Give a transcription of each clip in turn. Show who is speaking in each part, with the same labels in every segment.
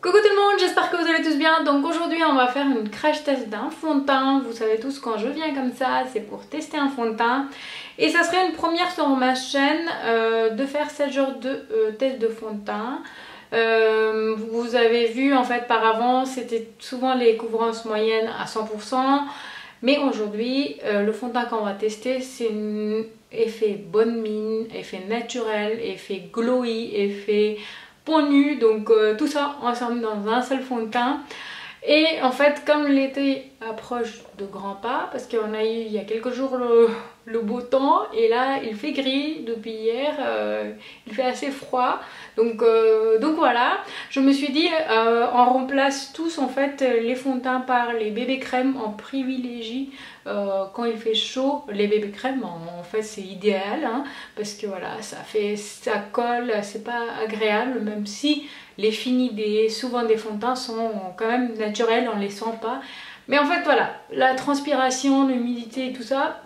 Speaker 1: Coucou tout le monde, j'espère que vous allez tous bien. Donc aujourd'hui on va faire une crash test d'un fond de teint. Vous savez tous, quand je viens comme ça, c'est pour tester un fond de teint. Et ça serait une première sur ma chaîne de faire ce genre de test de fond de teint. Vous avez vu en fait par avant, c'était souvent les couvrances moyennes à 100%. Mais aujourd'hui, le fond de teint qu'on va tester, c'est un effet bonne mine, effet naturel, effet glowy, effet peau nue, donc tout ça ensemble dans un seul fond de teint. Et en fait, comme l'été approche de grands pas, parce qu'on a eu il y a quelques jours le beau temps, et là il fait gris depuis hier, il fait assez froid, donc voilà, je me suis dit on remplace tous en fait les fonds de teint par les bébés crèmes. On privilégie quand il fait chaud les bébés crèmes, en fait c'est idéal hein, parce que voilà, ça colle, c'est pas agréable, même si les finis souvent des fonds de teint sont quand même naturels, on les sent pas. Mais en fait voilà, la transpiration, l'humidité et tout ça,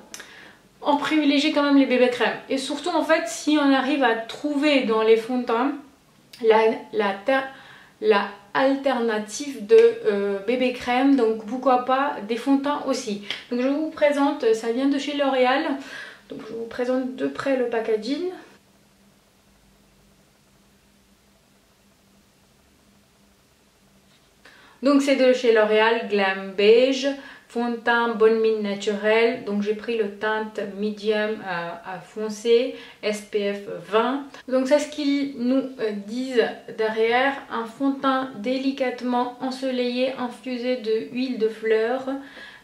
Speaker 1: on privilégie quand même les bébés crèmes. Et surtout en fait, si on arrive à trouver dans les fonds de teint la alternative de bébé crème, donc pourquoi pas des fonds de teint aussi. Donc je vous présente, ça vient de chez L'Oréal, donc je vous présente de près le packaging. Donc c'est de chez L'Oréal, Glam Beige, fond de teint bonne mine naturelle. Donc j'ai pris le teinte medium à foncé, SPF 20. Donc c'est ce qu'ils nous disent derrière. Un fond de teint délicatement ensoleillé, infusé de huile de fleurs,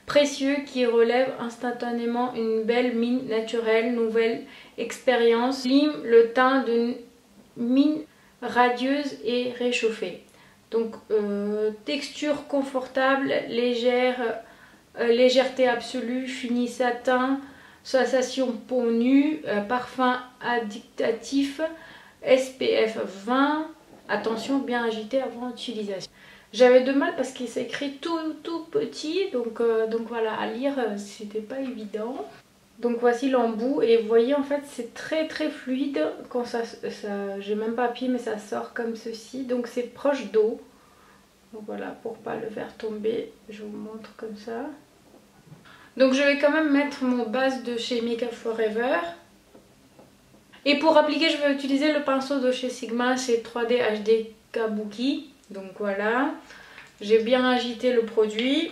Speaker 1: précieux, qui relève instantanément une belle mine naturelle. Nouvelle expérience. Lime le teint d'une mine radieuse et réchauffée. Donc texture confortable, légèreté absolue, fini satin, sensation peau nue, parfum addictif, SPF 20, attention bien agité avant utilisation. J'avais de mal parce qu'il s'écrit tout petit, donc voilà, à lire c'était pas évident. Donc voici l'embout et vous voyez en fait c'est très fluide quand j'ai même pas appuyé mais ça sort comme ceci, donc c'est proche d'eau. Donc voilà, pour pas le faire tomber, je vous montre comme ça. Donc je vais quand même mettre mon base de chez Makeup Forever. Et pour appliquer, je vais utiliser le pinceau de chez Sigma, c'est 3D HD Kabuki. Donc voilà, j'ai bien agité le produit.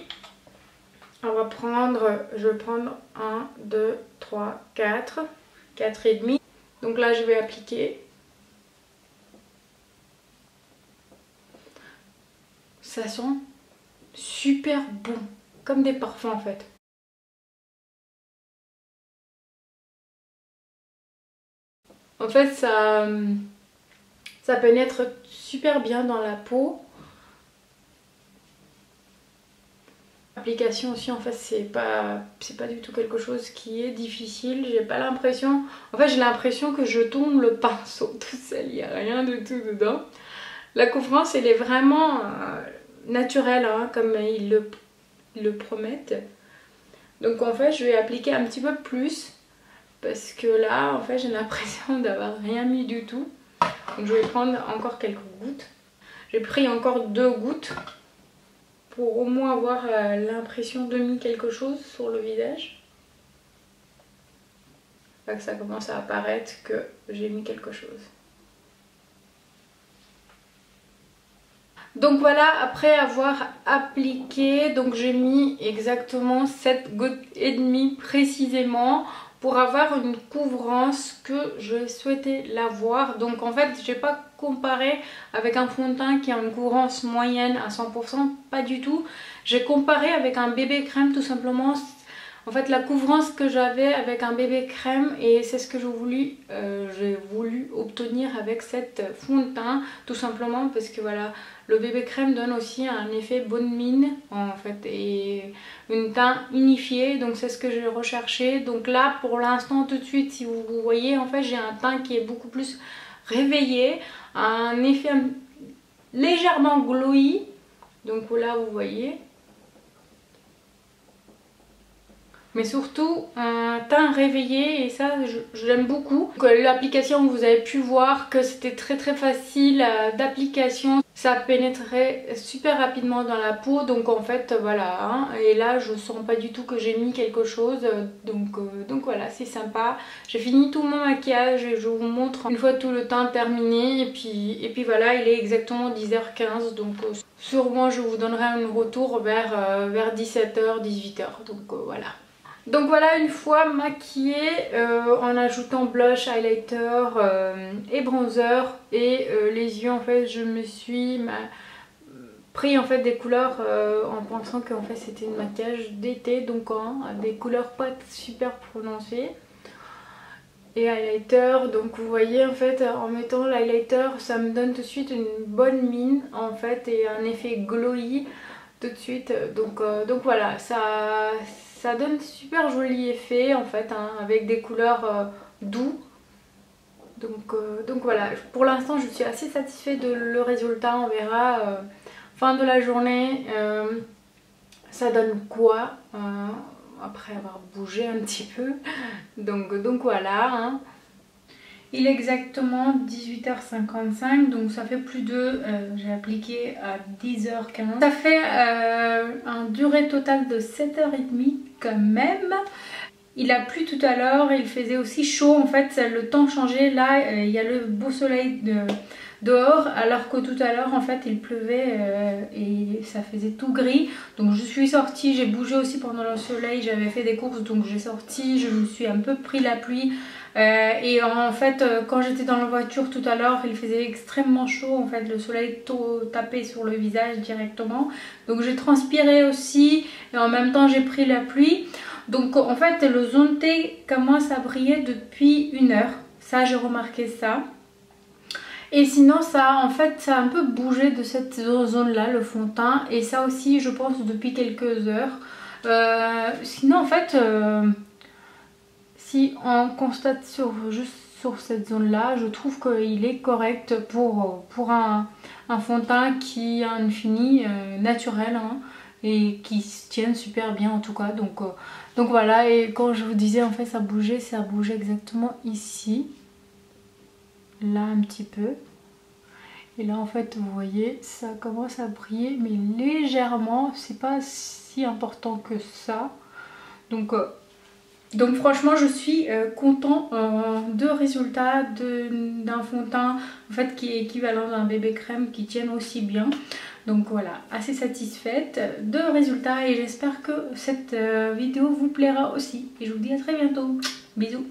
Speaker 1: Je vais prendre 1, 2, 3, 4, 4 et demi. Donc là je vais appliquer. Ça sent super bon, comme des parfums en fait. En fait ça pénètre super bien dans la peau. L'application aussi en fait c'est pas du tout quelque chose qui est difficile. J'ai pas l'impression, en fait j'ai l'impression que je tourne le pinceau tout seul, il n'y a rien de tout dedans. La couvrance elle est vraiment naturelle hein, comme ils le promettent. Donc en fait je vais appliquer un petit peu plus parce que là en fait j'ai l'impression d'avoir rien mis du tout. Donc je vais prendre encore quelques gouttes. J'ai pris encore 2 gouttes pour au moins avoir l'impression de mis quelque chose sur le visage. Là que ça commence à apparaître que j'ai mis quelque chose. Donc voilà, après avoir appliqué, donc j'ai mis exactement 7 gouttes et demie précisément pour avoir une couvrance que je souhaitais l'avoir. Donc en fait, j'ai pas comparé avec un fond de teint qui a une couvrance moyenne à 100%, pas du tout. J'ai comparé avec un bébé crème tout simplement. En fait la couvrance que j'avais avec un bébé crème, et c'est ce que j'ai voulu obtenir avec cette fond de teint, tout simplement parce que voilà, le bébé crème donne aussi un effet bonne mine en fait et une teint unifié, donc c'est ce que j'ai recherché. Donc là pour l'instant tout de suite, si vous voyez, en fait j'ai un teint qui est beaucoup plus réveillé, un effet légèrement glowy, donc là vous voyez. Mais surtout un teint réveillé, et ça j'aime beaucoup. L'application, vous avez pu voir que c'était très facile d'application. ça pénétrait super rapidement dans la peau, donc en fait voilà, hein. Et là je sens pas du tout que j'ai mis quelque chose, donc voilà, c'est sympa. J'ai fini tout mon maquillage et je vous montre une fois tout le teint terminé, et puis voilà, il est exactement 10h15, donc sûrement je vous donnerai un retour vers 17h, 18h, donc voilà. Donc voilà, une fois maquillée, en ajoutant blush, highlighter et bronzer et les yeux, en fait je me suis pris en fait des couleurs en pensant que en fait c'était un maquillage d'été, donc des couleurs pas super prononcées. Et highlighter, donc vous voyez en fait en mettant l'highlighter ça me donne tout de suite une bonne mine en fait et un effet glowy tout de suite, donc voilà, ça donne super joli effet en fait, hein, avec des couleurs doux, donc voilà, pour l'instant je suis assez satisfaite de le résultat. On verra fin de la journée ça donne quoi après avoir bougé un petit peu, donc voilà, hein. Il est exactement 18h55, donc ça fait plus de... j'ai appliqué à 10h15. Ça fait un durée totale de 7h30 quand même. Il a plu tout à l'heure, il faisait aussi chaud, en fait le temps changeait. Là il y a le beau soleil dehors, alors que tout à l'heure en fait il pleuvait et ça faisait tout gris. Donc je suis sortie, j'ai bougé aussi pendant le soleil, j'avais fait des courses, donc j'ai sorti, je me suis un peu pris la pluie. Et en fait quand j'étais dans la voiture tout à l'heure il faisait extrêmement chaud, en fait le soleil tapait sur le visage directement, donc j'ai transpiré aussi et en même temps j'ai pris la pluie. Donc en fait le zone T commence à briller depuis 1 heure, ça j'ai remarqué ça. Et sinon ça en fait ça a un peu bougé de cette zone là, le fond de teint, et ça aussi je pense depuis quelques heures. Sinon en fait si on constate juste sur cette zone là, je trouve qu'il est correct pour un fond de teint qui a une fini naturel, hein, et qui se tienne super bien en tout cas, donc voilà. Et quand je vous disais en fait ça bougeait exactement ici, là un petit peu, et là en fait vous voyez ça commence à briller mais légèrement, c'est pas si important que ça, donc franchement je suis content de résultat d'un fond de teint en fait qui est équivalent d'un bébé crème, qui tienne aussi bien. Donc voilà, assez satisfaite de résultat, et j'espère que cette vidéo vous plaira aussi. Et je vous dis à très bientôt. Bisous.